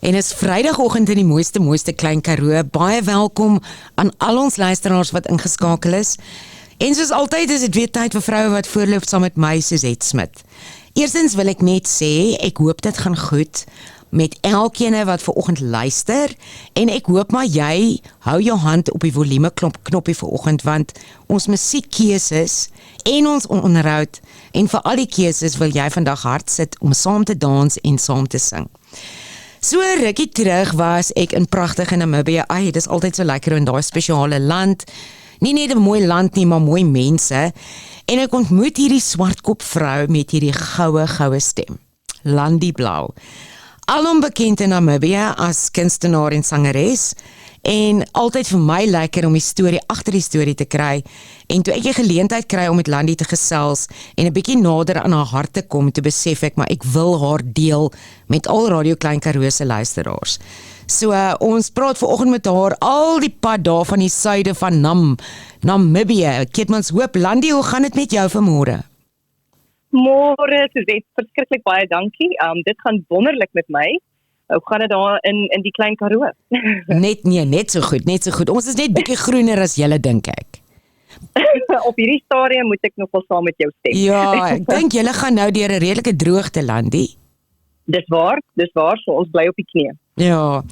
En is Vrydagoggend in die mooiste Klein Karoo. Baie welkom aan al ons luisteraars wat ingeskakel is. En soos altyd is dit weer tyd vir vroue wat voorloop saam met my, Suzette Smit. Eerstens wil ek net sê, ek hoop dit gaan goed met elkeen wat vanoggend luister. En ek hoop maar jy hou jou hand op die volume knoppie vanoggend, want ons musiekkeuses en ons onderhoud en vir al die keuses wil jy vandag hard sit om saam te dans en saam te sing. So rukkie terug was ek in pragtige Namibië. Ai, dit is altyd so lekker in daai spesiale land. Nie net 'n mooi land nie, maar mooi mense. En ek ontmoet hierdie swartkop vrou met hierdie goue stem. Landi Blou. Alom bekend in Namibië as kunstenaar en sangeres. En altyd vir my lekker om die storie agter die storie te kry. En toe ek die geleentheid kry om met Landi te gesels en 'n bietjie nader aan haar hart te kom, toe besef ek, maar ek wil haar deel met al Radio Klein Karoo se luisteraars. So ons praat vanoggend met haar al die pad daar van die suide van Namibië. Keetmanshoop. Landi, hoe gaan dit met jou vanmôre? Môre, Suzette, verskriklik baie dankie. Dit gaan wonderlik met my. Hoe gaan dit daar in die Klein Karoo? Net so goed. Ons is net bietjie groener as julle, dink ek. Op hierdie stadium moet ek nogal saam met jou stem. Ja, ek dink julle gaan nou deur 'n redelike droogte, Landi. Dis waar, so ons bly op die knie. Ja.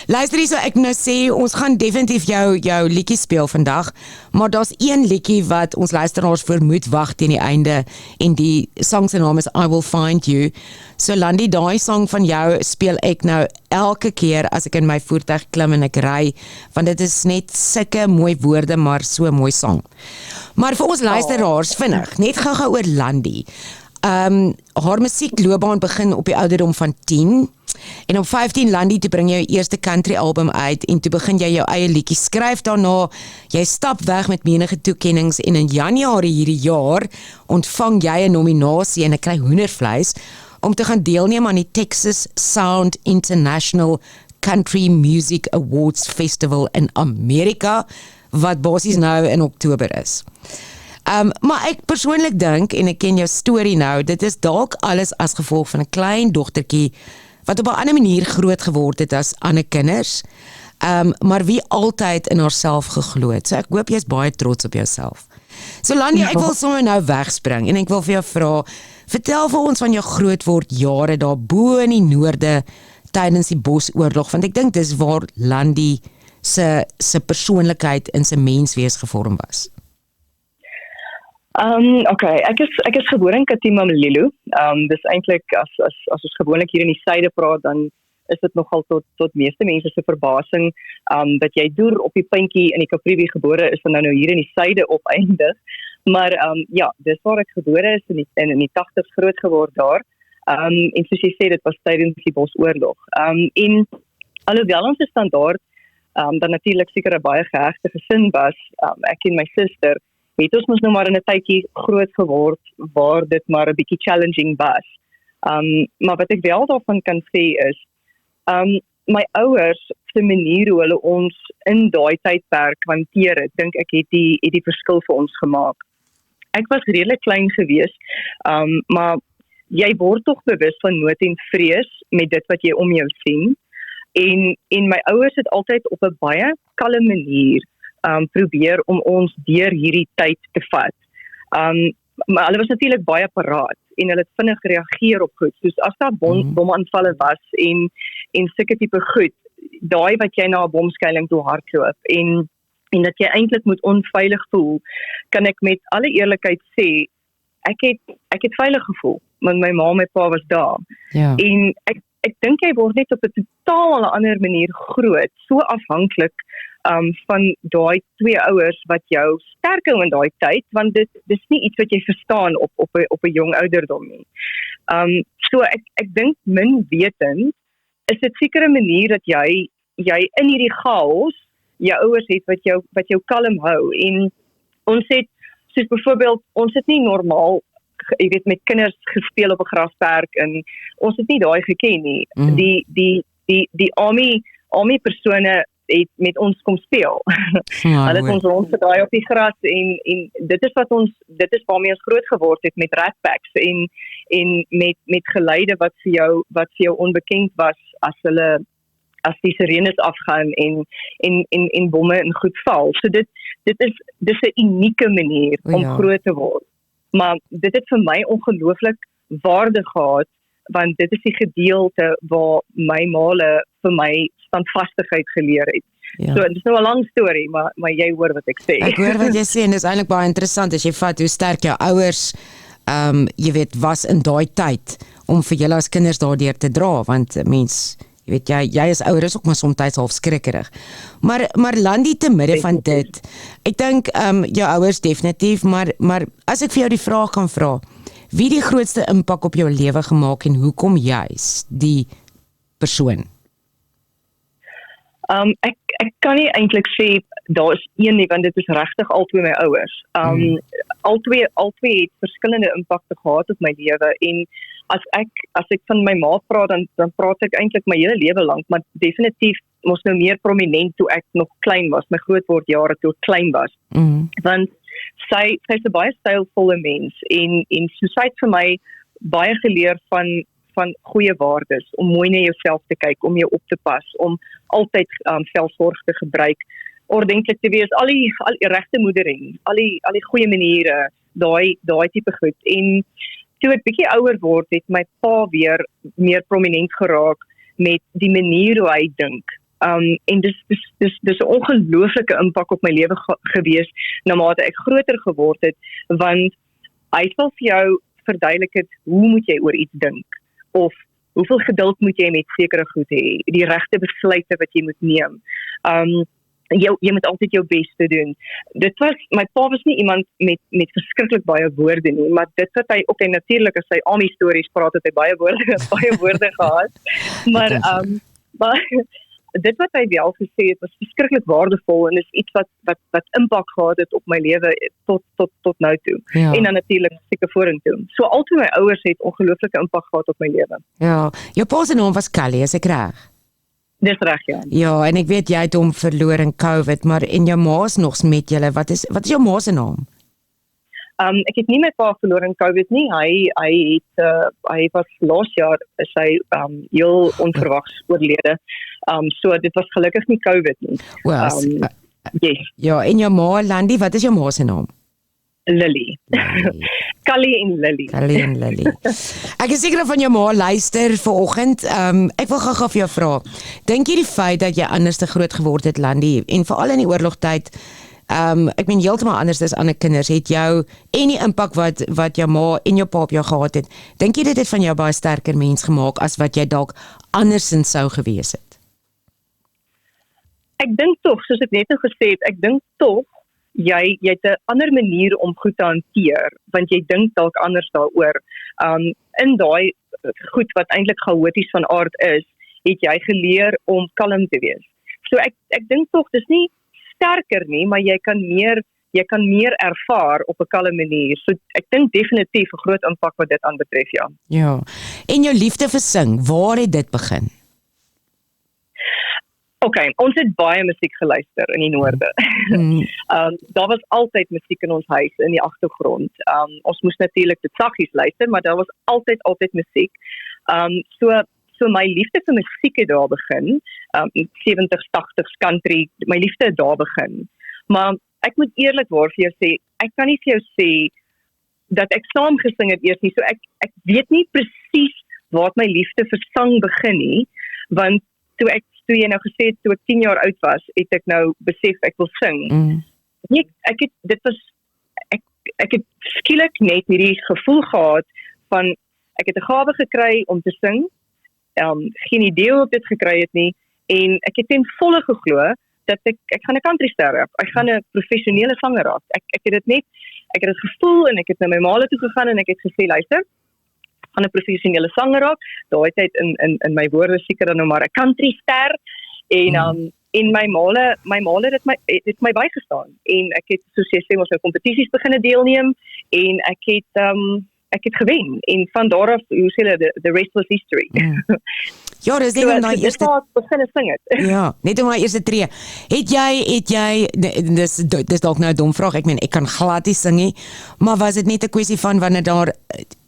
Luister hier, so ek nou sê, ons gaan definitief jou liedjie speel vandag, maar daar's een liedjie wat ons luisteraars voor moet wag teen die einde, en die sang se naam is I Will Find You. So Landi, daai sang van jou speel ek nou elke keer as ek in my voertuig klim en ek ry, want dit is net sulke mooi woorde, maar so mooi sang. Maar vir ons luisteraars, vinnig, net gou-gou oor Landi. Haar musiekloopbaan begin op die ouderdom van 10, en op 15 Landi toe bring jy jou eerste country album uit en toe begin jy jou eie liedjies skryf daarna. Jy stap weg met menige toekennings en in Januarie hierdie jaar ontvang jy 'n nominasie en ek kry hoendervleis om te gaan deelneem aan die Texas Sound International Country Music Awards Festival in Amerika, wat basies nou in Oktober is. Maar ek persoonlik dink, en ek ken jou storie nou, dit is dalk alles as gevolg van 'n klein dogtertjie wat op 'n ander manier groot geword het as ander kinders, maar wie altyd in haarself geglo het. So ek hoop jy's baie trots op jouself. So Landi, ek wil sommer nou wegspring en ek wil vir jou vra, vertel vir ons van jou grootword jare daar bo in die noorde tydens die Bosoorlog, want ek dink dis waar Landi se persoonlikheid en sy menswees gevorm was. Okay, ek is gebore in Katima-Malilo. Dis eintlik as ons gewoonlik hier in die suide praat, dan is dit nogal tot meeste mense se verbasing dat jy deur op die puntjie in die Caprivi gebore is en nou hier in die suide opeindig. Maar ja, dis waar ek gebore is in die 80s groot geword daar. En soos jy sê, dit was tydens die Bosoorlog. En alhoewel ons standaard dan natuurlik seker 'n baie gehegte gesin was, ek en my suster, het ons mos nou maar in 'n tydjie groot geword waar dit maar 'n bietjie challenging was. Maar wat ek wel daarvan kan sê is, my ouers se manier hoe hulle ons in daai tydperk hanteer het, dink ek het die verskil vir ons gemaak. Ek was redelik klein gewees, maar jy word tog bewus van nood en vrees met dit wat jy om jou sien. En my ouers het altyd op 'n baie kalme manier probeer om ons deur hierdie tyd te vat. Maar hulle was natuurlik baie paraat en hulle het vinnig gereageer op goed, soos as daar bomaanvalle was en sulke tipe goed, daai wat jy na 'n bomskuiling toe hardloop en dat jy eintlik moet onveilig voel, kan ek met alle eerlikheid sê, ek het veilig gevoel, want my ma en my pa was daar. Ja. En ek dink jy word net op 'n totaal ander manier groot, so afhanklik van daai twee ouers wat jou sterk hou in daai tyd, want dis nie iets wat jy verstaan op 'n jong ouderdom nie. So ek dink min wetend is dit seker 'n manier dat jy in hierdie chaos jou ouers het wat jou kalm hou. En ons het, soos byvoorbeeld, ons het nie normaal, jy weet, met kinders gespeel op 'n grasperk en ons het nie daai geken nie. Die army persone het met ons kom speel. Hulle het ons rondgedraai op die gras en dit is waarmee ons groot geword het, met rat packs en met geluide wat vir jou onbekend was as hulle as die sirenes afgaan en bomme en goed val. So dit is 'n unieke manier om groot te word. Maar dit het vir my ongelooflik waarde gehad, want dit is die gedeelte waar my maale vir my standvastigheid geleer het. Ja. So, dit is nou 'n lang storie, maar jy hoor wat ek sê. Ek hoor wat jy sê en dis eintlik baie interessant as jy vat hoe sterk jou ouers jy weet was in daai tyd om vir julle as kinders daardeur te dra, want mens jy weet jy is ouer is ook maar soms half skrikkerig. Maar Landi te midde van dit. Ek dink jou ouers definitief, maar as ek vir jou die vraag kan vra, wie die grootste impak op jou lewe gemaak en hoekom juis die persoon? Ek kan nie eintlik sê daar is een nie, want dit is regtig albei my ouers. Albei het verskillende impakte gehad op my lewe en as ek van my ma praat dan praat ek eintlik my hele lewe lank, maar definitief mos nou meer prominent toe ek nog klein was, my grootwordjare toe ek klein was. Want sy is 'n baie stylvolle mens en so sy het vir my baie geleer van goeie waardes, om mooi na jouself te kyk, om jou op te pas, om altyd selfsorg te gebruik, ordentlik te wees, al die regte moedering, al die goeie maniere, daai tipe goed. En toe ek bietjie ouer word, het my pa weer meer prominent geraak met die manier hoe hy dink. En dis 'n ongelooflike impak op my lewe gewees, naarmate ek groter geword het, want hy sal vir jou verduidelik het, hoe moet jy oor iets dink? Of hoeveel geduld moet jy met sekere goed hê, die regte besluite wat jy moet neem. Jy moet altyd jou bes te doen. My pa was nie iemand met verskriklik baie woorde nie, maar dit wat hy ook, en natuurlik as hy Ami stories praat, het hy baie woorde gehad. Maar dit wat hy wel gesê het, was verskriklik waardevol en is iets wat impak gehad het op my lewe tot nou toe. Ja. En dan natuurlik seker vorentoe. So altyd my ouers het ongelooflike impak gehad op my lewe. Ja, jou pa se naam was Callie, is ek reg? Dis reg, ja. Ja, en ek weet jy het hom verloor in COVID, maar en jou ma is nog met julle. Wat is jou ma se naam? Ek het nie my pa verloor in COVID nie. Hy was laas jaar is hy heel onverwags oorlede. So dit was gelukkig nie COVID nie. Yes. Ja, en jou ma Landi, wat is jou ma se naam? Lily. Callie en Lily. Ek is seker van jou ma luister vanoggend. Ek wil gou vir jou vra. Dink jy die feit dat jy anders te groot geword het, Landi, en veral in die oorlogtyd, ek meen heeltemal anders as ander kinders, het jou en die impak wat jou ma en jou pa op jou gehad het, dink jy dit het van jou baie sterker mens gemaak as wat jy dalk andersins sou gewees het? Ek dink tog, soos ek net nou gesê het, ek dink tog jy het 'n ander manier om goed te hanteer, want jy dink dalk anders daaroor. In daai goed wat eintlik chaoties van aard is, het jy geleer om kalm te wees. So ek dink tog dis nie sterker nie, maar jy kan meer ervaar op 'n kalme manier. So ek dink definitief 'n groot impak wat dit aanbetref, ja. Ja. En jou liefde vir sing, waar het dit begin? Okay, ons het baie musiek geluister in die noorde. Daar was altyd musiek in ons huis in die agtergrond. Ons moes natuurlik dit saggies luister, maar daar was altyd musiek. So my liefde vir musiek het daar begin. 70s, 80s country, my liefde het daar begin. Maar ek moet eerlikwaar vir jou sê, ek kan nie vir jou sê dat ek saam gesing het eers nie. So ek weet nie presies waar my liefde vir sang begin nie, want toe jy nou gesê het, toe ek 10 jaar oud was, het ek nou besef ek wil sing. Nee, ek het skielik net hierdie gevoel gehad van, ek het 'n gawe gekry om te sing, geen idee hoe ek dit gekry het nie, en ek het ten volle geglo, dat ek gaan 'n country ster raak, ek gaan 'n professionele sanger raak. Ek het dit gevoel, en ek het na my maale toe gegaan, en ek het gesê, luister, gaan 'n professionele sanger raak, daai tyd in my woorde seker dan nou maar 'n country ster, en my maale het my bygestaan, en ek het, soos jy sê, ons nou kompetisies begine deelneem, en ek het gewen, en van daar af, hoe sê hulle, the rest was history. Ja, dis net om daai eerste begine sing het. Ja, net om daai eerste tree. Het jy dis dalk nou 'n dom vraag, ek meen ek kan glad nie sing nie, maar was dit net 'n kwessie van wanneer daar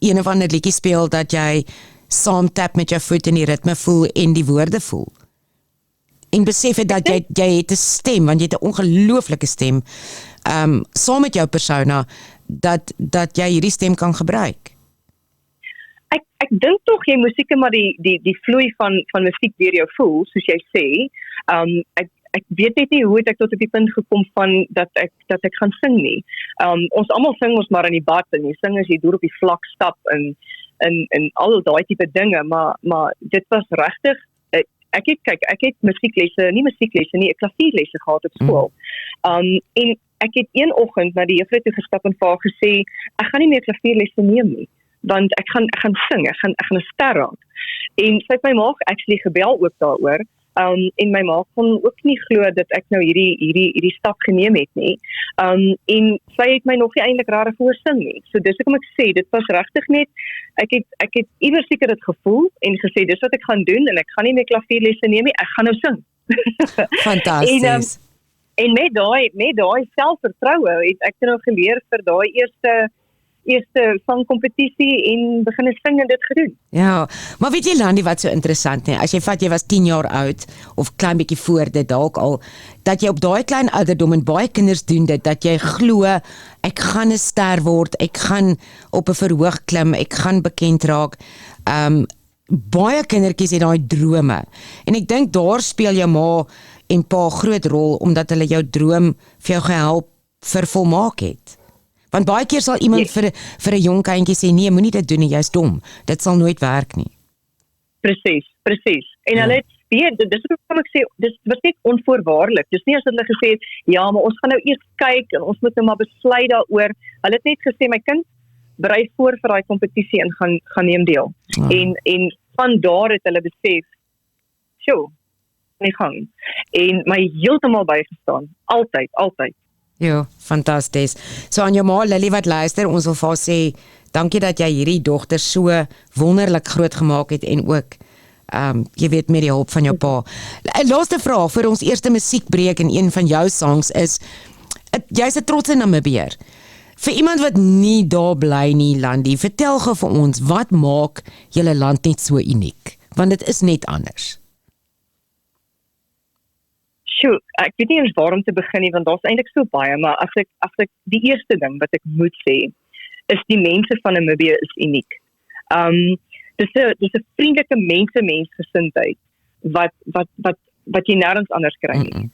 een of ander liedjie speel dat jy saam tap met jou voet in die ritme voel en die woorde voel? En besef het dat jy het 'n stem, want jy het 'n ongelooflike stem. Saam met jou persona dat jy hierdie stem kan gebruik. Ek dink tog jy moet seker maar die vloei van musiek deur jou voel, soos jy sê. Ek weet net nie hoe het ek tot op die punt gekom van dat ek gaan sing nie. Ons almal sing ons maar in die bad en jy sing as jy deur op die vlak stap en al daai tipe dinge, maar dit was regtig ek het nie musieklesse nie, ek klavierlesse gehad op skool. En ek het een oggend na die juffrou toe gestap en vir haar gesê ek gaan nie meer klavierlesse neem nie, want ek gaan sing, ek gaan 'n ster raak. En sy het my ma actually gebel ook daaroor. En my ma kon ook nie glo dat ek nou hierdie stap geneem het nie. En sy het my nog nie eintlik regtig hoor sing nie. So dis hoekom ek sê dit was regtig net ek het iewers seker dit gevoel en gesê dis wat ek gaan doen en ek gaan nie meer klavierlesse neem nie, ek gaan nou sing. Fantasties. En met daai selfvertroue het ek nou geleer vir daai eerste sangkompetisie en begin sing en dit gedoen. Ja, maar weet jy Landi wat so interessant nie, as jy vat jy was 10 jaar oud of klein bietjie voor dit dalk al, dat jy op daai klein ouderdom en baie kinders doen dit, dat jy glo ek gaan 'n ster word, ek gaan op 'n verhoog klim, ek gaan bekend raak. Baie kindertjies het daai drome en ek dink daar speel jou ma en pa groot rol omdat hulle jou droom vir jou gehelp vervolmaak het. Want baie keer sal iemand vir 'n jong kindjie sê nee, moenie dit doen nie, jy's dom. Dit sal nooit werk nie. Presies. En hulle het dis wat ek sê, dis was net onvoorwaardelik. Dis nie as hulle gesê het ja, maar ons gaan nou eers kyk en ons moet nou maar besluit daaroor. Hulle het net gesê my kind, berei voor vir daai kompetisie en gaan neem deel. En van daar het hulle besef, "Sjoe, in die gang." En my heeltemal bygestaan, altyd. Ja, fantasties. So aan jou ma Lily wat luister, ons wil vir haar sê, dankie dat jy hierdie dogter so wonderlik groot gemaak het en ook jy weet met die hulp van jou pa. 'n Laaste vraag vir ons eerste musiekbreek en een van jou songs is, jy's 'n trotse Namibier. Vir iemand wat nie daar bly nie, Landi, vertel gou vir ons, wat maak julle land net so uniek? Want dit is net anders. Sjoe, ek weet nie eens waar om te begin nie, want daar's eintlik so baie, maar as ek die eerste ding wat ek moet sê, is die mense van Namibië is uniek. Dis 'n vriendelike mensgesindheid wat jy nêrens anders kry nie.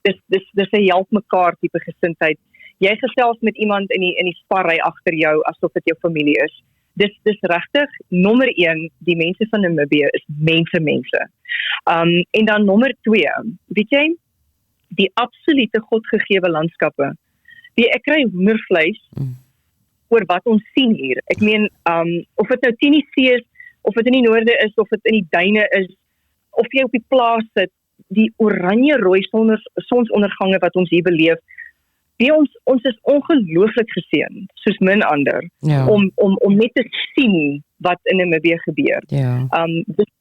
Dis 'n help mekaar tipe gesindheid. Jy gesels met iemand in die sparry agter jou asof dit jou familie is. Dis regtig nommer 1, die mense van Namibië is mense. En dan nommer 2, weet jy, die absolute godgegewe landskappe. Ek kry hoendervleis oor wat ons sien hier. Ek meen, of dit nou Tennessee is, of dit in die noorde is, of dit in die duine is, of jy op die plaas sit, die oranje-rooi sonsondergange wat ons hier beleef, ons is ongelooflik geseën, soos min ander, om net te sien wat in Namibië gebeur. Ja.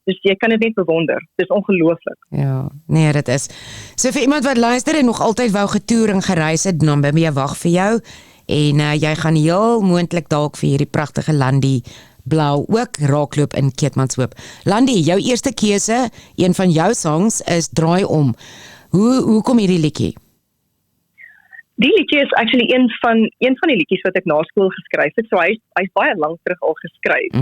Dus jy kan dit net bewonder. Dit is ongelooflik. Ja, nee, dit is. So vir iemand wat luister en nog altyd wou getoer en gereis het, Namibië wag vir jou en jy gaan heel moontlik dalk vir hierdie pragtige landie blou ook raakloop in Keetmanshoop. Landie, jou eerste keuse, een van jou songs is Draai om. Hoe kom hierdie liedjie? Die liedjie is actually een van die liedjies wat ek na skool geskryf het. So hy's baie lank terug al geskryf.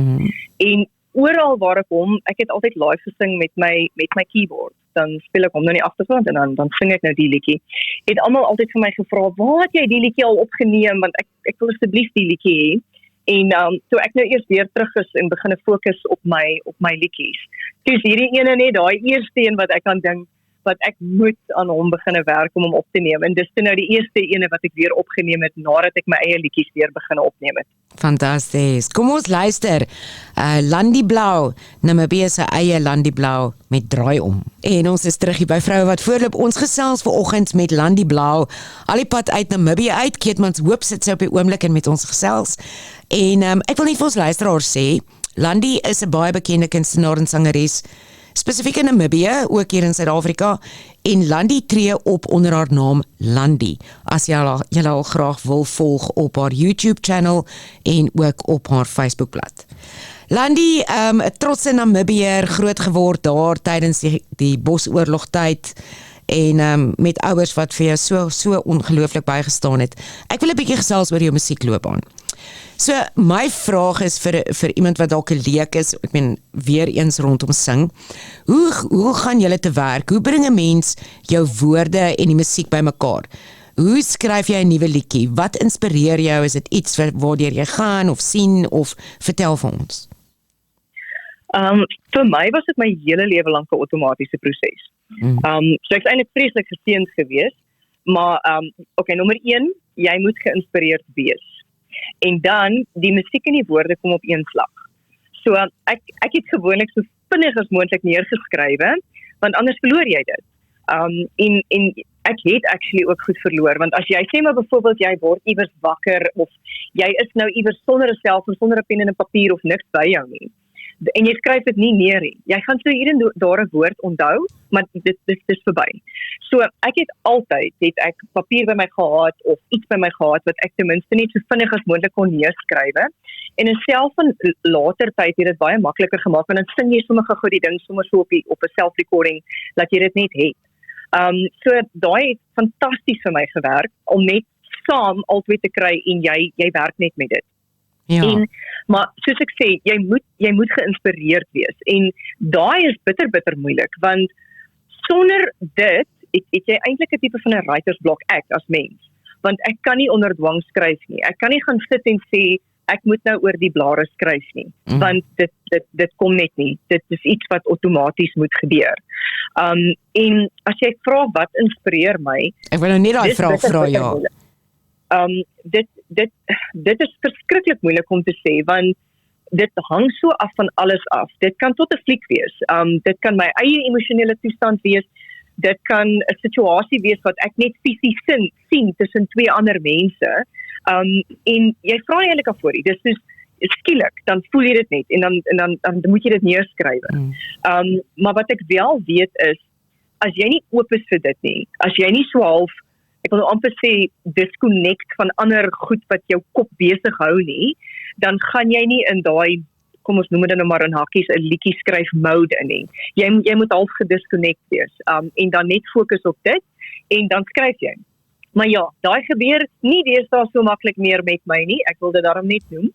En oral waar ek het altyd live gesing met my keyboard. Dan speel ek hom nou in die agtergrond en dan sing ek nou die liedjie. Het almal altyd vir my gevra, "Waar het jy die liedjie al opgeneem? Want ek wil asseblief die liedjie hê." En toe ek nou eers weer terug is en begin fokus op my liedjies. Dis hierdie ene net daai eerste een wat ek kan dink wat ek moet aan hom begin werk om hom op te neem. En dis nou die eerste ene wat ek weer opgeneem het nadat ek my eie liedjies weer begin opneem het. Fantasties. Kom ons luister. Landie Blou, Namibië se eie Landie Blou met Draai om. En ons is terug hier by Vroue wat Voorloop. Ons gesels vanoggend met Landie Blou. Al die pad uit Namibië uit. Keetmanshoop sit sy op die oomblik en met ons gesels. En ek wil net vir ons luisteraars sê, Landie is 'n baie bekende kunstenaar en sangeres, spesifiek in Namibië, ook hier in Suid-Afrika, en Landie tree op onder haar naam Landie, as jy al graag wil volg op haar YouTube-channel en ook op haar Facebookblad. Landi, 'n trotse Namibiër, groot geword daar tydens die Bosoorlogtyd en met ouers wat vir jou so ongelooflik bygestaan het. Ek wil 'n bietjie gesels oor jou musiekloopbaan. So my vraag is vir iemand wat dalk 'n leek is, ek meen weer eens rondom sing. Hoe gaan julle te werk? Hoe bring 'n mens jou woorde en die musiek bymekaar? Hoe skryf jy 'n nuwe liedjie? Wat inspireer jou? Is dit iets waardeur jy gaan of sien of vertel vir ons? Vir my was dit my hele lewe lank 'n outomatiese proses. So ek's eintlik vreeslik geseënd geweest, maar okay, nommer 1, jy moet geïnspireerd wees. En dan die musiek en die woorde kom op een slag. So ek het gewoonlik so vinnig as moontlik neergeskrywe, want anders verloor jy dit. En ek het actually ook goed verloor, want as jy sê maar byvoorbeeld jy word iewers wakker of jy is nou iewers sonder 'n selfoon, sonder 'n pen en 'n papier of niks by jou nie. En jy skryf dit nie neer nie. Jy gaan so hier en daar 'n woord onthou, maar dit is verby. So ek het papier by my gehad of iets by my gehad wat ek ten minste net so vinnig as moontlik kon neerskrywe. En in self van later tyd het dit baie makliker gemaak, want dan sing jy sommer gou die ding sommer so op 'n self-recording dat jy dit net het. So daai het fantasties vir my gewerk om net saam albei te kry en jy werk net met dit. Ja. Maar soos ek sê, jy moet geïnspireerd wees en daai is bitter moeilik, want sonder dit het jy eintlik 'n tipe van 'n writersblok ek as mens, want ek kan nie onder dwang skryf nie. Ek kan nie gaan sit en sê ek moet nou oor die blare skryf nie, want dit kom net nie. Dit is iets wat outomaties moet gebeur. En as jy vra wat inspireer my, Ek wil nou net daai vraag vra, ja. Dit is verskriklik moeilik om te sê, want dit hang so af van alles af. Dit kan tot 'n fliek wees. Dit kan my eie emosionele toestand wees. Dit kan 'n situasie wees wat ek net fisies sien tussen twee ander mense. En jy vra eintlik af voor jy. Dis soos skielik, dan voel jy dit net en dan moet jy dit neerskryf. Maar wat ek wel weet is, as jy nie oop is vir dit nie, as jy nie so half, ek wil nou amper sê, disconnect van ander goed wat jou kop besig hou nie, dan gaan jy nie in daai, kom ons noem dit nou maar in hakkies, 'n liedjie skryf mode in nie. Jy moet half gedisconnect wees, en dan net fokus op dit, en dan skryf jy. Maar ja, daai gebeur nie deesdae so maklik meer met my nie, ek wil dit daarom net noem.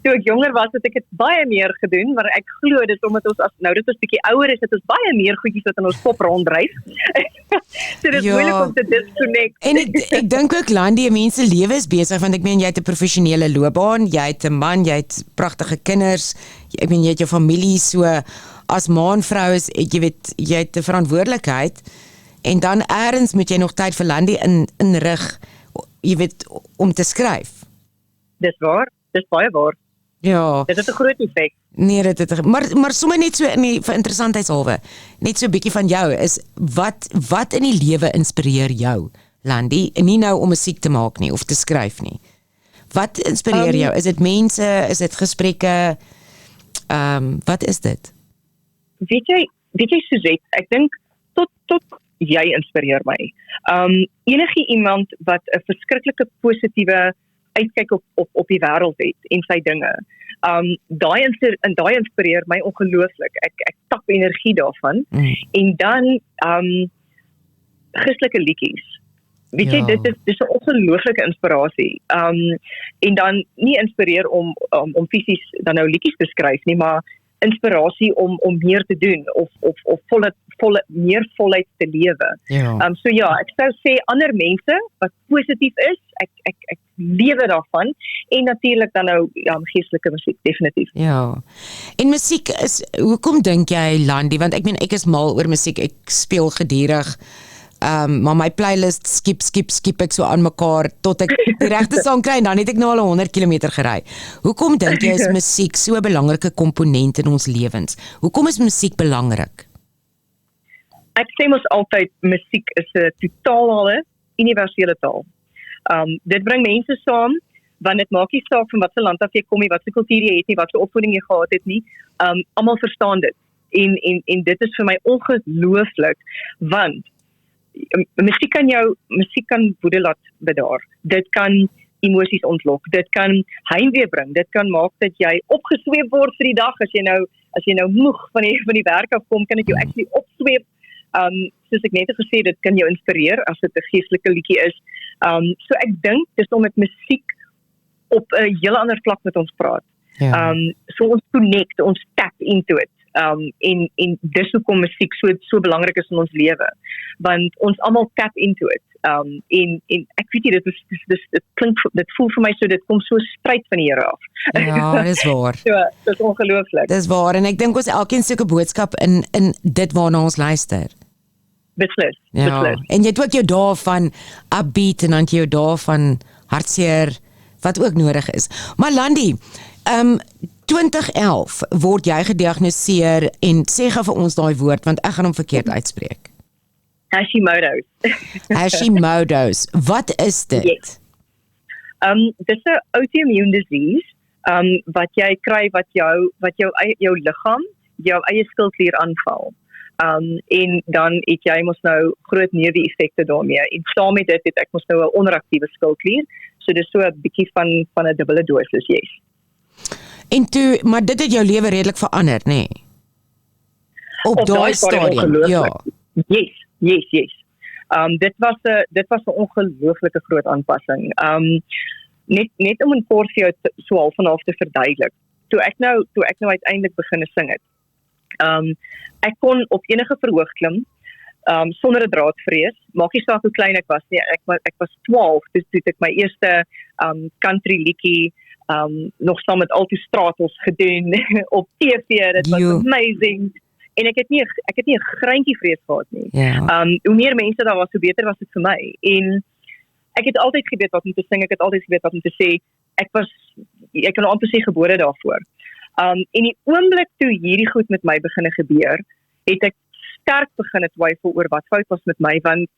Toe ek jonger was, het ek dit baie meer gedoen, maar ek glo dit omdat ons, nou dat ons bietjie ouer is, het ons baie meer goedjies wat in ons kop ronddryf. So dit is moeilik om te disconnect. En ek dink ook, Landi, mense lewe is besig, want ek meen, jy het 'n professionele loopbaan, jy het 'n man, jy het pragtige kinders, ek meen, jy het jou familie, so as maanvrou is, jy weet, jy het 'n verantwoordelikheid, en dan eers moet jy nog tyd vir Landi inrig, jy weet, om te skryf. Dis waar, dis baie waar. Ja. Dit het 'n groot effek. Nee, maar sommer net so vir interessantheidshalwe, net so 'n bietjie van jou is, wat in die lewe inspireer jou, Landi? Nie nou om musiek te maak nie, of te skryf nie. Wat inspireer jou? Is dit mense? Is dit gesprekke? Wat is dit? Weet jy Suzette, ek dink tot jy inspireer my. Enige iemand wat 'n verskriklike positiewe uitkyk op die wêreld het en sy dinge. Daai inspireer my ongelooflik. Ek tap energie daarvan. En dan Christelike liedjies. Weet jy, dis 'n ongelooflike inspirasie. En dan nie inspireer om fisies dan nou liedjies te skryf nie, maar inspirasie om meer te doen of meer voluit te lewe. Ja. So ja, ek sou sê ander mense wat positief is, ek lewe daarvan, en natuurlik dan nou geestelike musiek definitief. Ja. En musiek is, hoekom dink jy, Landi, want ek meen ek is mal oor musiek, ek speel gedurig, maar my playlist skip ek so aan mekaar tot ek die regte sang kry, en dan het ek nou al 100 km gery. Hoekom dink jy is musiek so 'n belangrike komponent in ons lewens? Hoekom is musiek belangrik? Ek sê mos altyd, musiek is 'n totale, universele taal. Dit bring mense saam, want dit maak nie saak van wat se land af jy kom nie, wat se kultuur jy het nie, wat se opvoeding jy gehad het nie, almal verstaan dit. En dit is vir my ongelooflik, want musiek kan woede laat bedaar. Dit kan emosies ontlok. Dit kan heimwee bring. Dit kan maak dat jy opgesweep word vir die dag as jy nou moeg van die werk afkom, kan dit jou actually opsweep. Soos ek net gesê, dit kan jou inspireer as dit 'n geestelike liedjie is. So ek dink dis om met musiek op 'n hele ander vlak met ons praat. Ja. So ons connect, ons tap into it. En dis hoekom musiek so belangrik is in ons lewe. Want ons almal tap into it. En ek weet nie, dit voel vir my so, dit kom so stryd van die Here af. Ja, dis waar. So, dit is ongelooflik. Dis waar, en ek dink ons elkeen soek 'n boodskap in dit waarna ons luister. Beslis, Ja, beslis. en jy het ook jou dae van upbeat en dan jou dae van hartseer wat ook nodig is. Maar Landi, 2011 word jy gediagnoseer en sê gou vir ons daai woord want ek gaan hom verkeerd uitspreek. Hashimoto's. Hashimoto's. Wat is dit? Yes. Dis 'n autoimmune disease wat jy kry wat jou liggaam, jou eie skildklier aanval. En dan het jy mos nou groot neeweffekte daarmee. En saam met dit het ek mos nou 'n onderaktiewe skildklier. So dis so 'n bietjie van 'n dubbele dosis, yes. En toe, maar dit het jou lewe redelik verander, nê? Nee? Op daai stadium. Ja. Yes. Dit was 'n ongelooflike groot aanpassing. Net om 'n kort vir jou so half en half te verduidelik. Toe ek nou uiteindelik begin sing het. Ek kon op enige verhoog klim, sonder 'n draadvrees. Maak nie saak hoe klein ek was nie. Ek was 12, dus toe ek my eerste country liedjie nog saam met Alto Stratos gedoen op TV. Dit was amazing. En ek het nie 'n greintjie vrees gehad nie. Ja. Hoe meer mense daar was, hoe beter was dit vir my. En ek het altyd geweet wat om te sing, ek het altyd geweet wat om te sê. Ek kan amper sê gebore daarvoor. En die oomblik toe hierdie goed met my begine gebeur, het ek sterk begin twyfel oor wat fout was met my, want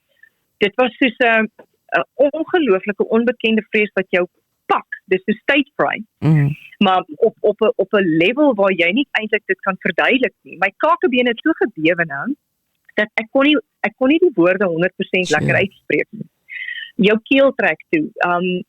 dit was soos 'n ongelooflike onbekende vrees wat jou pak. Dis so stage fright. Maar op 'n level waar jy nie eintlik dit kan verduidelik nie. My kakebeen het so gebewe nou dat ek kon nie die woorde 100% lekker uitspreek nie. Jou keel trek toe.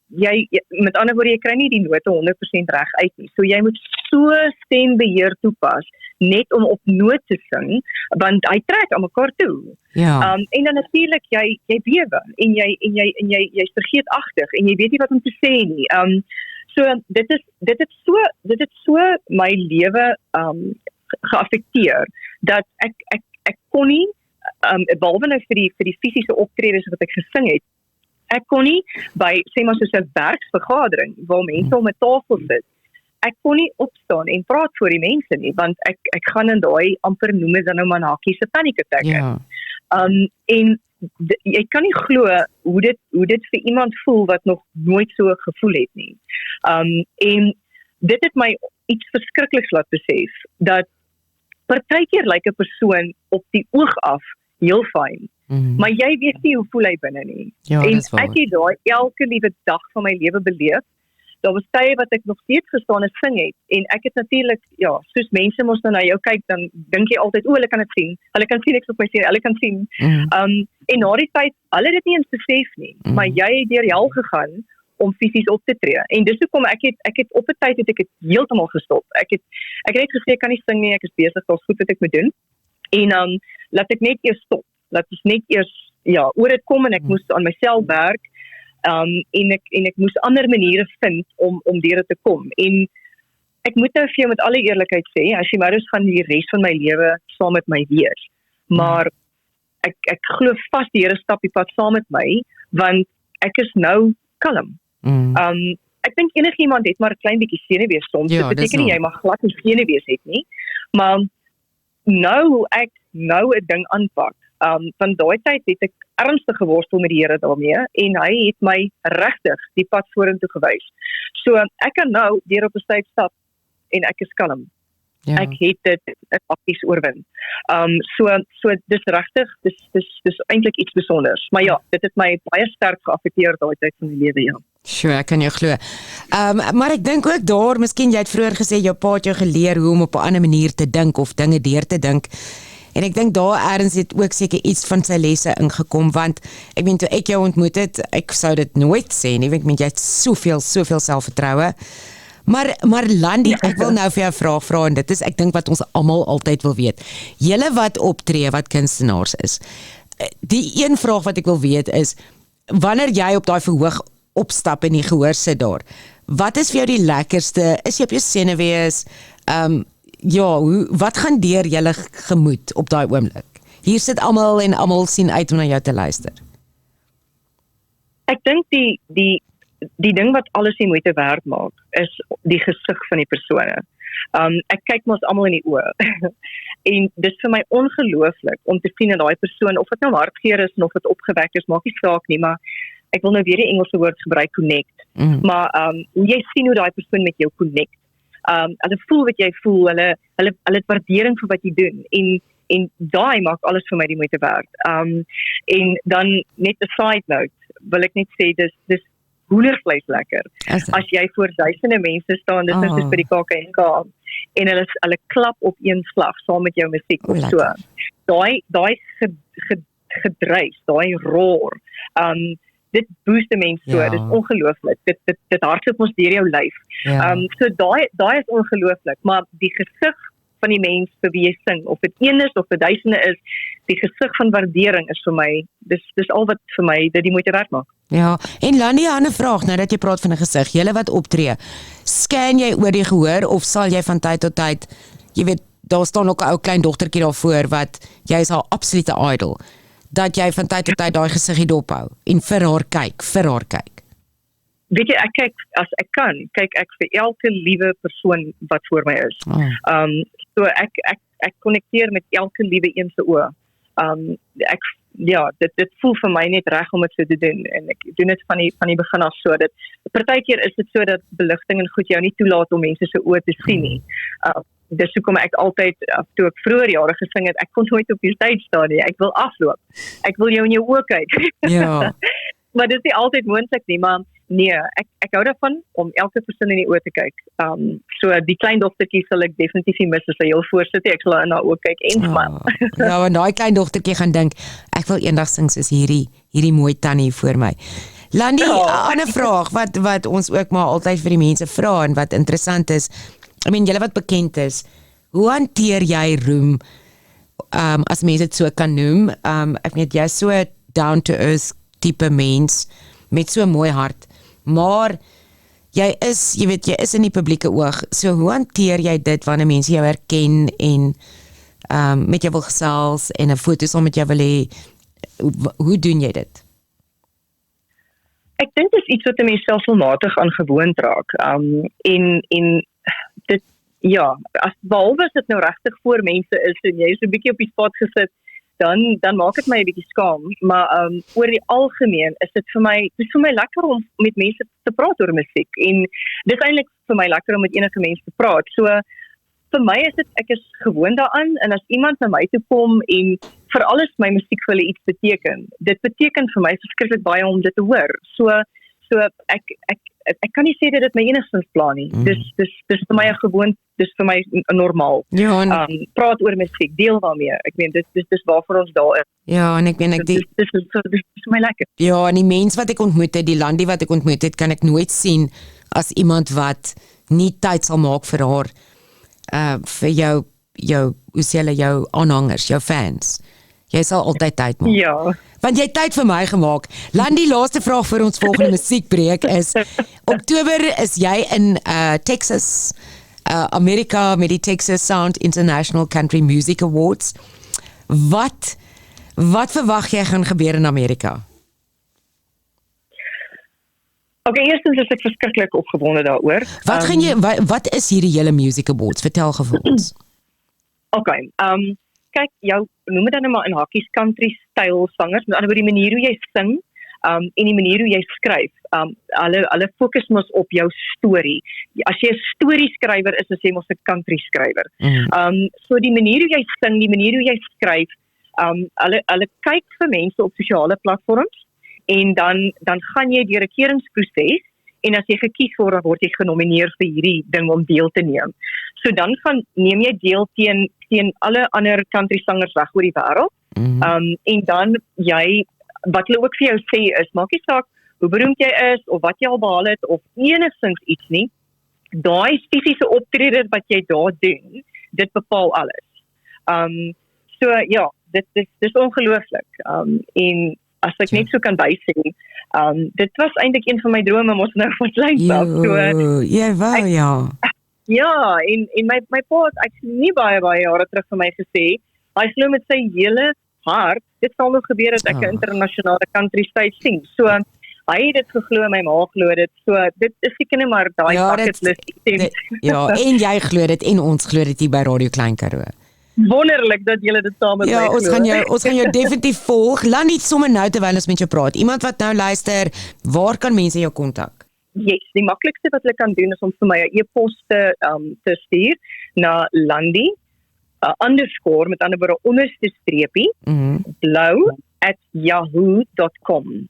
Jy met ander woorde, jy kry nie die note 100% reg uit nie. So jy moet so stembeheer toepas net om op noot te sing, want hy trek aan mekaar toe. Ja. En dan natuurlik jy bewe en jy's vergeetagtig en jy weet nie wat om te sê nie. So dit het so my lewe geaffekteer dat ek kon nie behalwe nou vir die fisiese optredes wat ek gesing het. Ek kon nie by sê maar soos 'n werksvergadering waar mense om 'n tafel sit. Ek kon nie opstaan en praat voor die mense nie, want ek gaan in daai amper noem dit dan nou maar hakies 'n panic attack. Ja. En jy kan nie glo hoe dit vir iemand voel wat nog nooit so gevoel het nie. En dit het my iets verskrikliks laat besef dat partykeer lyk 'n persoon op die oog af heel fyn. Maar jy weet nie hoe voel hy binne nie. Ja, En dis waar. ek het daai elke liewe dag van my lewe beleef. Daar was tye wat ek nog steeds gestaan en sing het. En ek het natuurlik, ja, soos mense mos nou na jou kyk, dan dink jy altyd, hulle kan dit sien. Hulle kan sien ek op my sien, hulle kan sien. En na die tyd, hulle het dit nie eens besef nie. Maar jy het deur hel gegaan om fisies op te tree. En dis hoekom ek het op 'n tyd het ek dit heeltemal gestop. Ek het net gesê ek kan nie sing nie, ek is besig, daar's goed wat ek moet doen. En laat ek net eers stop. Laat ons net eers oor dit kom en ek moes aan myself werk. En ek moes ander maniere vind om deur dit te kom. En ek moet nou vir jou met alle eerlikheid sê, Hashimoto's gaan die res van my lewe saam met my wees. Maar ek glo vas die Here stap die pad saam met my, want ek is nou kalm. Ek dink enigiemand het maar 'n klein bietjie senuwees soms. Ja, Dit beteken dis nie jy mag glad nie senuwees het nie. Maar nou ek 'n ding aanpak. Van daai tyd het ek ernstig geworstel met die Here daarmee en hy het my regtig die pad vorentoe gewys. So ek kan nou deur op 'n stage stap en ek is kalm. Ja. Ek het dit prakties oorwin. So dis regtig, dis eintlik iets besonders. Maar ja, dit het my baie sterk geaffekteer daai tyd van die lewe, ja. Sure, ek kan jou glo. Maar ek dink ook daar, miskien jy het vroeër gesê jou pa het jou geleer hoe om op 'n ander manier te dink of dinge deur te dink. En ek dink daar ergens het ook seker iets van sy lesse ingekom, want ek meen toe ek jou ontmoet het, ek sou dit nooit sê nie, want ek meen jy het soveel selfvertroue. Maar Landi, ek wil nou vir jou 'n vraag vra en dit is ek dink wat ons almal altyd wil weet. Julle wat optree, wat kunstenaars is. Die een vraag wat ek wil weet is wanneer jy op daai verhoog opstap en die gehoor sit daar. Wat is vir jou die lekkerste? Is jy op jou senuwees? Wat gaan deur julle gemoed op daai oomblik? Hier sit almal en almal sien uit om na jou te luister. Ek dink die ding wat alles die moeite werd maak, is die gesig van die persone. Ek kyk mos almal in die oë. En dis vir my ongelooflik om te sien dat daai persoon, of dit nou hartgeer is, of dit opgewek is, maak nie saak nie, maar ek wil nou weer die Engelse woord gebruik, connect. Maar jy sien hoe daai persoon met jou connect. Hulle voel wat jy voel, hulle het waardering vir wat jy doen, en daai maak alles vir my die moeite werd. En dan net 'n side note, wil ek net sê, dis hoendervleis lekker. As jy voor duisende mense staan, dis soos by die KAKNK, en hulle klap op een slag saam met jou musiek of so. Daai gedruis, daai roar, dit boost 'n mens so, dis ongelooflik. Dit hardloop ons deur jou lyf. So daai is ongelooflik, maar die gesig van die mens vir wie jy sing, of dit een is of dit duisende is, die gesig van waardering is vir my, dis al wat vir my dit die moeite werd maak. Ja, en Landi, 'n ander vraag, nou dat jy praat van 'n gesig, julle wat optree, scan jy oor die gehoor, of sal jy van tyd tot tyd, jy weet, daar staan ook 'n ou klein dogtertjie daarvoor, wat, jy is haar absolute idol, dat jy van tyd tot tyd daai gesig dophou, en vir haar kyk. Weet jy, ek kyk, as ek kan, kyk ek vir elke liewe persoon wat voor my is. So ek connecteer met elke liewe een se oë. Dit voel vir my net reg om dit so te doen, en ek doen dit van die begin af so, dat partykeer is dit so dat beligting en goed jou nie toelaat om mense se oë te sien nie. Dis hoekom ek altyd, toe ek vroeër jare gesing het, ek kon nooit op die stage staan nie, ek wil afloop, ek wil jou in jou oë kyk. Ja. Maar dit is nie altyd moontlik nie, maar nee, ek hou daarvan om elke persoon in die oë te kyk. So die klein dogtertjie sal ek definitief nie mis as sy heel voorsit, ek sal in haar oë kyk en smile. Ja, en daai klein dogtertjie gaan dink, ek wil eendag sing soos hierdie mooi tannie voor my. Landi, 'n ander vraag wat ons ook maar altyd vir die mense vra en wat interessant is, julle wat bekend is, hoe hanteer jy roem, as mense dit so kan noem? Ek weet jy is so down to earth tipe mens met so 'n mooi hart, maar jy is in die publieke oog, so hoe hanteer jy dit wanneer mense jou herken en met jou wil gesels en 'n foto saam met jou wil hê? Hoe doen jy dit? Ek dink dit is iets wat 'n mens selfmatig aan gewoond raak. En dit, behalwe as dit nou regtig voor mense is en jy is 'n bietjie op die spot gesit, dan maak dit my 'n bietjie skaam, maar oor die algemeen is dit vir my lekker om met mense te praat oor musiek, en dis eintlik vir my lekker om met enige mense te praat. So vir my is dit, ek is gewoond daaraan, en as iemand na my toe kom en veral as my musiek vir hulle iets beteken, dit beteken vir my verskriklik baie om dit te hoor. So ek kan nie sê dat dit my enigstens pla nie. Dis vir my 'n gewoond, dis vir my 'n normaal. Ja, praat oor musiek, deel daarmee. Ek meen dis waarvoor ons daar is. Ja, en ek meen dis vir my lekker. Ja, en die mens wat ek ontmoet het, die Landi wat ek ontmoet het, kan ek nooit sien as iemand wat nie tyd sal maak vir haar vir jou hoe sê hulle, jou aanhangers, jou fans. Jy sal altyd tyd maak. Ja. Want jy het tyd vir my gemaak. Landi, laaste vraag vir ons volgende musiekbreek is, Oktober is jy in Texas, Amerika, met die Texas Sound International Country Music Awards. Wat verwag jy gaan gebeur in Amerika? Okay, eerstens is ek verskriklik opgewonde daaroor. Wat is hierdie hele Music Awards? Vertel vir ons. Okay, kyk, noem dit dan maar in hakkies country style sangers, met ander woorde die manier hoe jy sing, en die manier hoe jy skryf. Hulle fokus mos op jou storie. As jy 'n storieskrywer is, dan sê mos 'n country skrywer. So die manier hoe jy sing, die manier hoe jy skryf, hulle kyk vir mense op sosiale platforms, en dan gaan jy deur 'n keuringsproses, en as jy gekies word, dan word jy genomineer vir hierdie ding om deel te neem. So dan neem jy deel teen alle ander country sangers reg oor die wêreld. En dan wat hulle ook vir jou sê is, maak nie saak hoe beroemd jy is, of wat jy al behaal het, of enigstens iets nie, daai fisiese optrede wat jy daar doen, dit bepaal alles. So ja, dit is ongelooflik. En as ek net so kan bysê, dit was eintlik een van my drome, mos nou van kleins af. Ja, en my pa het actually nie baie jare terug vir my gesê, hy glo met sy hele hart, dit sal nog gebeur dat ek 'n internasionale country stage sing. So hy het dit geglo, my ma glo dit. So dit is seker net maar daai bucket list. Ja, en jy glo dit en ons glo dit hier by Radio Klein Karoo. Wonderlik dat julle dit saam met my glo. Ons gaan jou definitief volg. Laat nie sommer nou terwyl ons met jou praat. Iemand wat nou luister, waar kan mense jou kontak? Yes, die maklikste wat hulle kan doen is om vir my 'n e-pos te stuur na Landi _ met ander woorde onderste streepie blou@yahoo.com.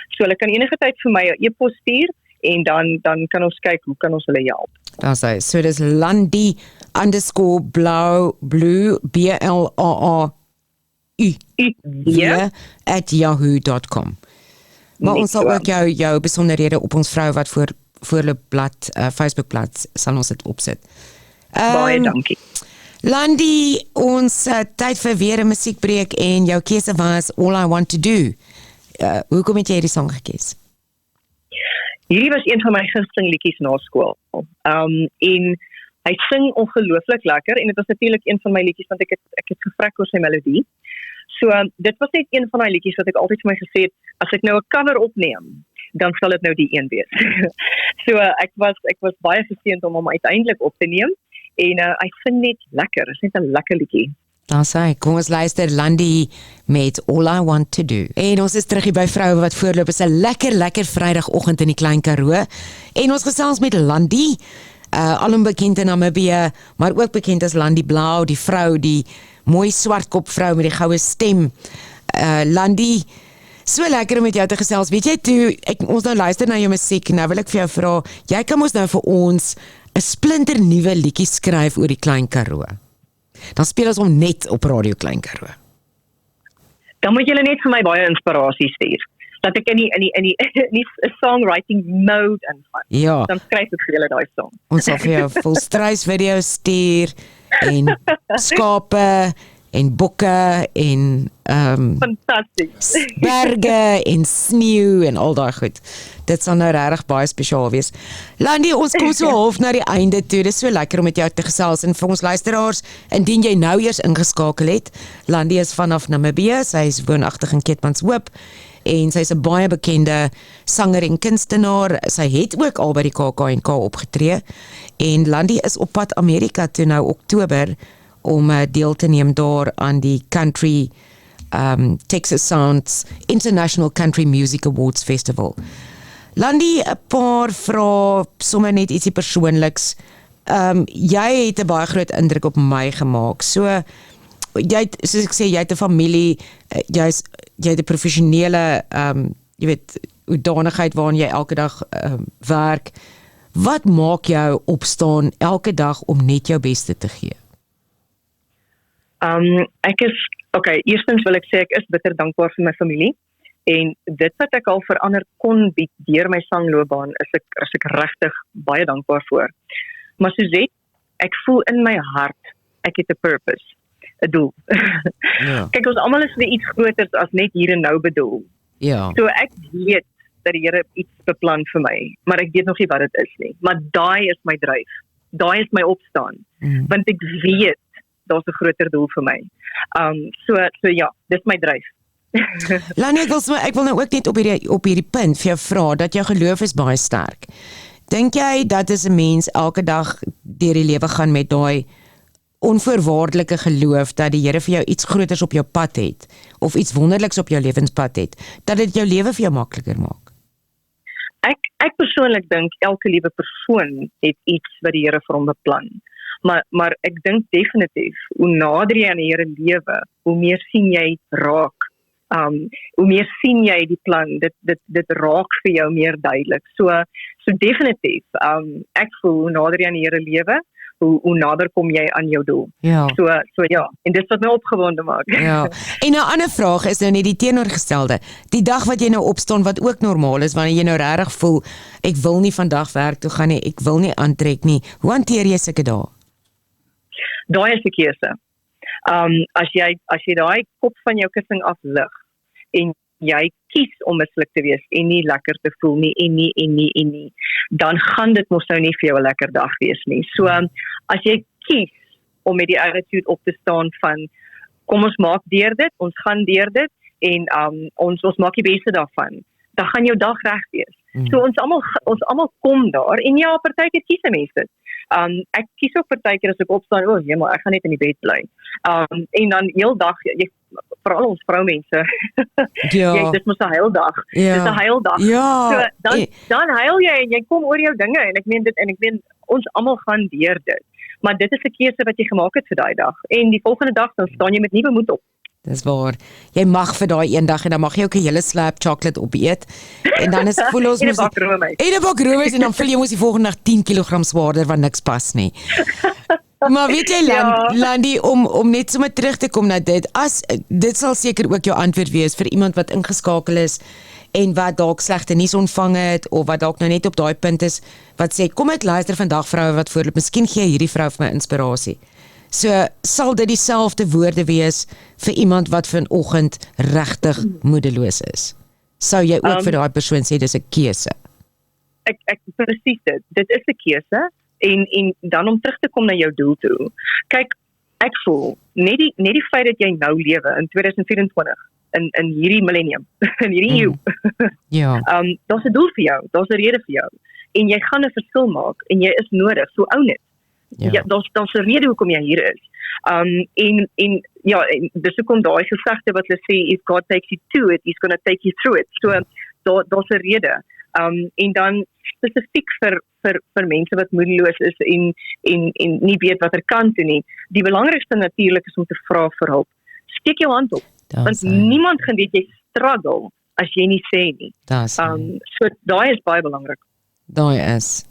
So hulle kan enige tyd vir my 'n e-pos stuur en dan kan ons kyk hoe kan ons hulle help. Daar sê, so dis Landi _ blue BLAAU @yahoo.com. Maar ons sal ook jou besonderhede op ons vrou wat voorloopblad Facebookblad sal ons dit opsit. Baie dankie. Landi, ons tyd vir weer 'n musiekbreek en jou keuse was All I Want To Do. Hoekom het jy hierdie song gekies? Hierdie was een van my gunsteling liedjies na skool. En hy sing ongelooflik lekker en dit was natuurlik een van my liedjies want ek het gevrek oor sy melodie. So dit was net een van daai liedjies wat ek altyd vir my gesê het, as ek nou 'n cover opneem, dan sal dit nou die een wees. So ek was baie geseënd om hom uiteindelik op te neem en hy sing net lekker, is net 'n lekker liedjie. Dan sê, kom ons luister Landi met All I Want To Do. En ons is terug hier by Vroue wat voorloop. Is 'n lekker Vrydagoggend in die Klein Karoo. En ons gesels met Landi, alom bekend in Namibië, maar ook bekend as Landi Blou, die vrou, die mooi swartkop vrou met die goue stem. Landi, so lekker om met jou te gesels. Weet jy toe, ons nou luister na jou musiek, nou wil ek vir jou vra, jy kan ons nou vir ons 'n splinter nuwe liedjie skryf oor die Klein Karoo. Dan speel ons hom net op Radio Klein Karoo. Dan moet julle net vir my baie inspirasie stuur. Dat ek in die songwriting mode ingaan. Ja. Dan skryf ek vir julle daai song. Ons sal vir jou volstruis video stuur en skape en bokke en fantasties. Berge en sneeu en al daai goed. Dit sal nou regtig baie spesiaal wees. Landi, ons kom so half na die einde toe. Dit is so lekker om met jou te gesels en vir ons luisteraars, indien jy nou eers ingeskakel het, Landi is vanaf Namibië, sy is woonagtig in Keetmanshoop en sy is 'n baie bekende sanger en kunstenaar. Sy het ook al by die KAK&K opgetree en Landi is op pad Amerika toe nou Oktober om deel te neem daar aan die Country Texas Sounds International Country Music Awards Festival. Landi, 'n paar vrae, sommer net ietsie persoonliks. Jy het 'n baie groot indruk op my gemaak. So jy het, soos ek sê, jy het 'n familie, jy het 'n professionele jy weet, hoedanigheid waarin jy elke dag werk. Wat maak jou opstaan elke dag om net jou beste te gee? Eerstens wil ek sê ek is bitter dankbaar vir my familie en dit wat ek al verander kon bied deur my sangloopbaan is ek regtig baie dankbaar voor. Maar Suzette, ek voel in my hart ek het 'n purpose, 'n doel. Ja. Kyk, ons almal is vir iets groters as net hier en nou bedoel. Ja. So ek weet dat die Here iets beplan vir my, maar ek weet nog nie wat dit is nie. Maar daai is my dryf. Daai is my opstaan. Want ek weet daar's 'n groter doel vir my. So ja, dis my dryf. Lani, ek wil nou ook net op hierdie punt vir jou vra dat jou geloof is baie sterk. Dink jy dat as 'n mens elke dag deur die lewe gaan met daai onvoorwaardelike geloof dat die Here vir jou iets groters op jou pad het of iets wonderliks op jou lewenspad het, dat dit jou lewe vir jou makliker maak? Ek persoonlik dink elke liewe persoon het iets wat die Here vir hom beplan. Maar ek dink definitief, hoe nader jy aan die Here lewe, hoe meer sien jy raak. Hoe meer sien jy die plan, dit raak vir jou meer duidelik. So definitief, ek voel hoe nader jy aan die Here lewe, hoe nader kom jy aan jou doel. Ja. So ja, en dis wat my opgewonde maak. Ja. En 'n ander vraag is nou net die teenoorgestelde. Die dag wat jy nou opstaan wat ook normaal is, wanneer jy nou regtig voel ek wil nie vandag werk toe gaan nie, ek wil nie aantrek nie. Hoe hanteer jy sulke dae? Daai is 'n keuse. As jy daai kop van jou kussing aflig en jy kies om misslik te wees en nie lekker te voel nie en nie, dan gaan dit mos nou nie vir jou 'n lekker dag wees nie. So as jy kies om met die attitude op te staan van kom ons maak deur dit, ons gaan deur dit en ons maak die beste daarvan, dan gaan jou dag reg wees. So ons almal kom daar en ja, partykeer kies 'n mens dit. Ek kies ook partykeer as ek opstaan, jemma, ek gaan net in die bed bly. En dan heel dag, veral ons vroumense, Ja. dis mos 'n heildag. Ja. Dis 'n heildag. Ja. So dan huil jy en jy kom oor jou dinge en ek meen ons almal gaan deur dit. Maar dit is 'n keuse wat jy gemaak het vir daai dag. En die volgende dag dan staan jy met nuwe moed op. Dis waar. Jy mag vir daai een dag en dan mag jy ook 'n hele slab chocolate opeet. En dan is voel ons En 'n mos bak roomys. En 'n bak roomys en dan voel jy mos die volgende dag 10 kg swaarder want niks pas nie. Maar weet jy Landi, om net sommer terug te kom na dit sal seker ook jou antwoord wees vir iemand wat ingeskakel is en wat dalk slegte nuus ontvang het of wat dalk nou net op daai punt is wat sê kom ek luister vandag vroue wat voorloop, miskien gee hierdie vrou vir my inspirasie. So sal dit dieselfde woorde wees vir iemand wat vanoggend regtig moedeloos is. Sou jy ook vir daai persoon sê dis 'n keuse? Ek presies dit. Dit is 'n keuse en dan om terug te kom na jou doel toe. Kyk, ek voel net die feit dat jy nou lewe in 2024 in hierdie millennium, in hierdie eeu. Ja. Daar's 'n doel vir jou, daar's 'n rede vir jou en jy gaan 'n verskil maak en jy is nodig, so own dit. Ja, daar's 'n rede hoekom jy hier is. En dis hoekom daai gesegde wat hulle sê if God takes you to it, he's going to take you through it. So daar's 'n rede. En dan spesifiek vir mense wat moedeloos is en nie weet watter kant toe nie. Die belangrikste natuurlik is om te vra vir hulp. Steek jou hand op. Want niemand gaan weet jy struggle as jy nie sê nie. So daai is baie belangrik. Daai is.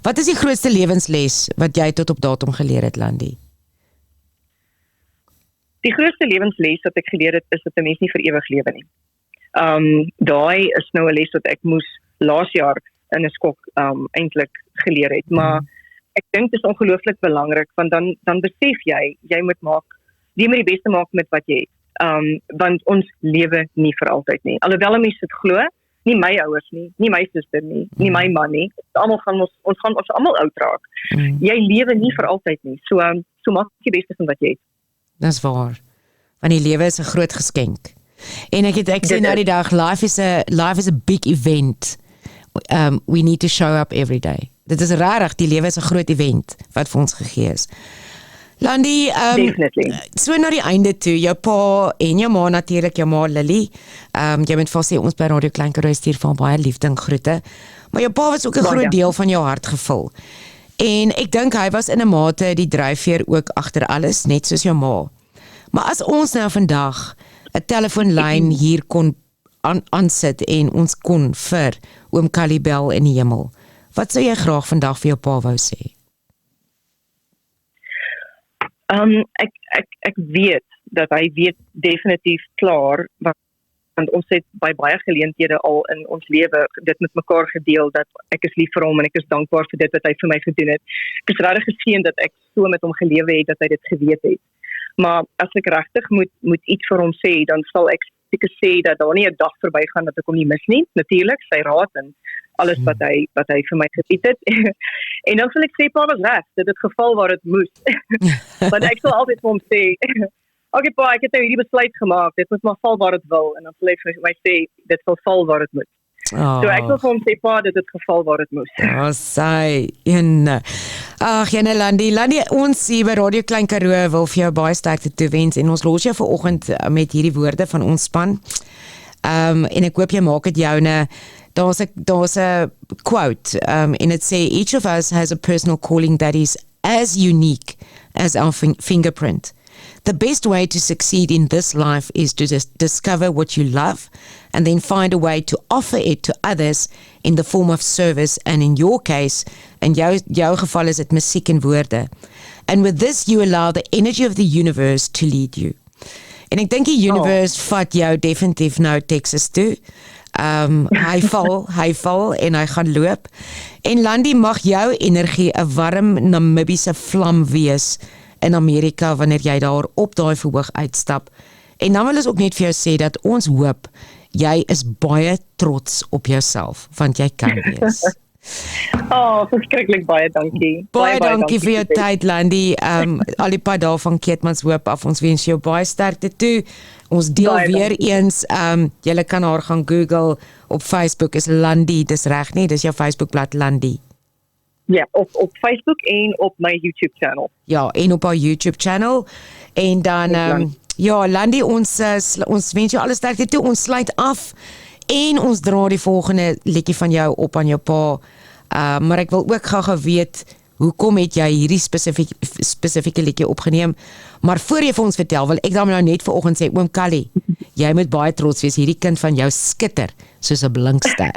Wat is die grootste lewensles wat jy tot op datum geleer het, Landi? Die grootste lewensles wat ek geleer het is dat 'n mens nie vir ewig lewe nie. Daai is nou 'n les wat ek moes laas jaar in 'n skok eintlik geleer het, maar ek dink dit is ongelooflik belangrik want dan besef jy moet die beste maak met wat jy het. Want ons lewe nie vir altyd nie. Alhoewel 'n mens dit glo, nie my ouers nie my suster nie my man nie. Ons gaan almal oud raak. Jy lewe nie vir altyd nie. So maak die beste van wat jy het. Dis waar. Want die lewe is 'n groot geskenk. En ek sê nou die dag, life is a big event. We need to show up every day. Dit is rarig, die lewe is 'n groot event wat vir ons gegee is. Landi, so na die einde toe, jou pa en jou ma natuurlik, jou ma Lily. Jy moet vir sê ons by Radio Klein Karoo stuur van baie liefde en groete. Maar jou pa was ook 'n groot deel van jou hart gevul. En ek dink hy was in 'n mate die dryfveer ook agter alles, net soos jou ma. Maar as ons nou vandag 'n telefoonlyn hier kon aansit en ons kon vir oom Kalibel in die hemel, wat sou jy graag vandag vir jou pa wou sê? Ek weet dat hy weet definitief klaar, want ons het by baie geleenthede al in ons lewe dit met mekaar gedeel, dat ek is lief vir hom en ek is dankbaar vir dit wat hy vir my gedoen het. Ek is regtig geseën dat ek so met hom gelewe het, dat hy dit geweet het. Maar as ek regtig moet iets vir hom sê, dan sal ek seker sê dat daar nie 'n dag verbygaan dat ek hom nie mis nie. Natuurlik, sy raad en alles wat hy vir my gebied het. En dan sal ek sê, pa was reg, dit het geval waar dit moes. Want ek sal altyd vir hom sê, okay pa, ek het nou hierdie besluit gemaak, dit moet maar val waar dit wil. En dan sal hy vir my sê, dit sal val waar dit moet. So ek wil vir hom sê, pa, dit het geval waar dit moes. Sy, ene. Ag, jene Landi, ons hier by Radio Klein Karoo wil vir jou baie sterkte toewens en ons los jou vanoggend met hierdie woorde van ons span. En ek hoop jy maak dit joune. Daar's 'n quote en it sê each of us has a personal calling that is as unique as our fingerprint. The best way to succeed in this life is to discover what you love and then find a way to offer it to others in the form of service, and in your case, in jou geval is dit musiek en woorde. And with this you allow the energy of the universe to lead you. En ek dink die universe vat jou definitief nou Texas toe. Hy val en hy gaan loop. En Landi, mag jou energie 'n warm Namibiese vlam wees in Amerika wanneer jy daar op daai verhoog uitstap. En dan wil ons ook net vir jou sê dat ons hoop jy is baie trots op jouself, want jy kan wees. Verskriklik baie dankie. Baie dankie vir jou tyd, Landi. Al die pad daar van Keetmanshoop af, ons wens jou baie sterkte toe. Ons deel Baie weer eens, julle kan haar gaan Google op Facebook, is Landi, dis reg nie, dis jou Facebookblad Landi. Ja, op Facebook en op my YouTube channel. Ja, en op haar YouTube channel. En dan, Landi, ons wens jou alles sterkte toe, ons sluit af en ons dra die volgende liedjie van jou op aan jou pa. Maar ek wil ook gou weet, hoekom het jy hierdie spesifieke liedjie opgeneem? Maar voor jy vir ons vertel, wil ek dan nou net vanoggend sê, oom Callie, jy moet baie trots wees, hierdie kind van jou skitter, soos 'n blinkster.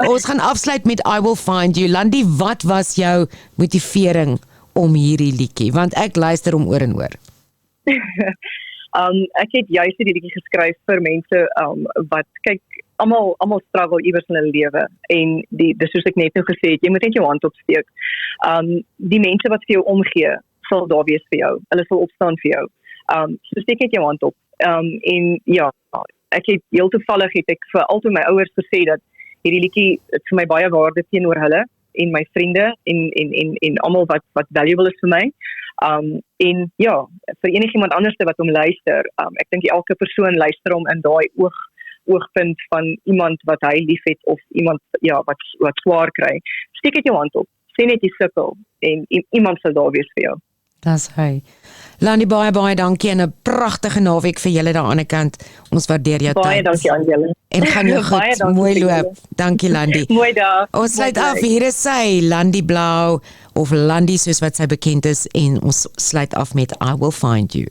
Ons gaan afsluit met I Will Find You. Landi, wat was jou motivering om hierdie liedjie? Want ek luister om oor en oor. Ek het juist hierdie liedjie geskryf vir mense wat kyk, almal struggle iewers in hulle lewe, en dis soos ek net nou gesê het, jy moet net jou hand opsteek. Die mense wat vir jou omgee, sal daar wees vir jou. Hulle sal opstaan vir jou. So steek net jou hand op. En ja, ek het heel toevallig het ek vir altyd my ouers gesê dat hierdie liedjie vir my baie waarde teenoor hulle en my vriende en almal wat valuable is vir my. En ja, vir enigiemand anders wat hom luister, ek dink elke persoon luister hom in daai oogpunt van iemand wat hy liefhet of iemand wat swaar kry. Steek net jou hand op, sê net jy sukkel en iemand sal daar wees vir jou. Dis hy. Landi, baie dankie en 'n pragtige naweek vir julle daar aan die kant. Ons waardeer jou tyd. Baie dankie aan julle. En gaan jou goed, mooi loop. Dankie Landi. Mooi dag. Ons sluit af, hier is sy, Landi Blau, of Landi soos wat sy bekend is, en ons sluit af met I Will Find You.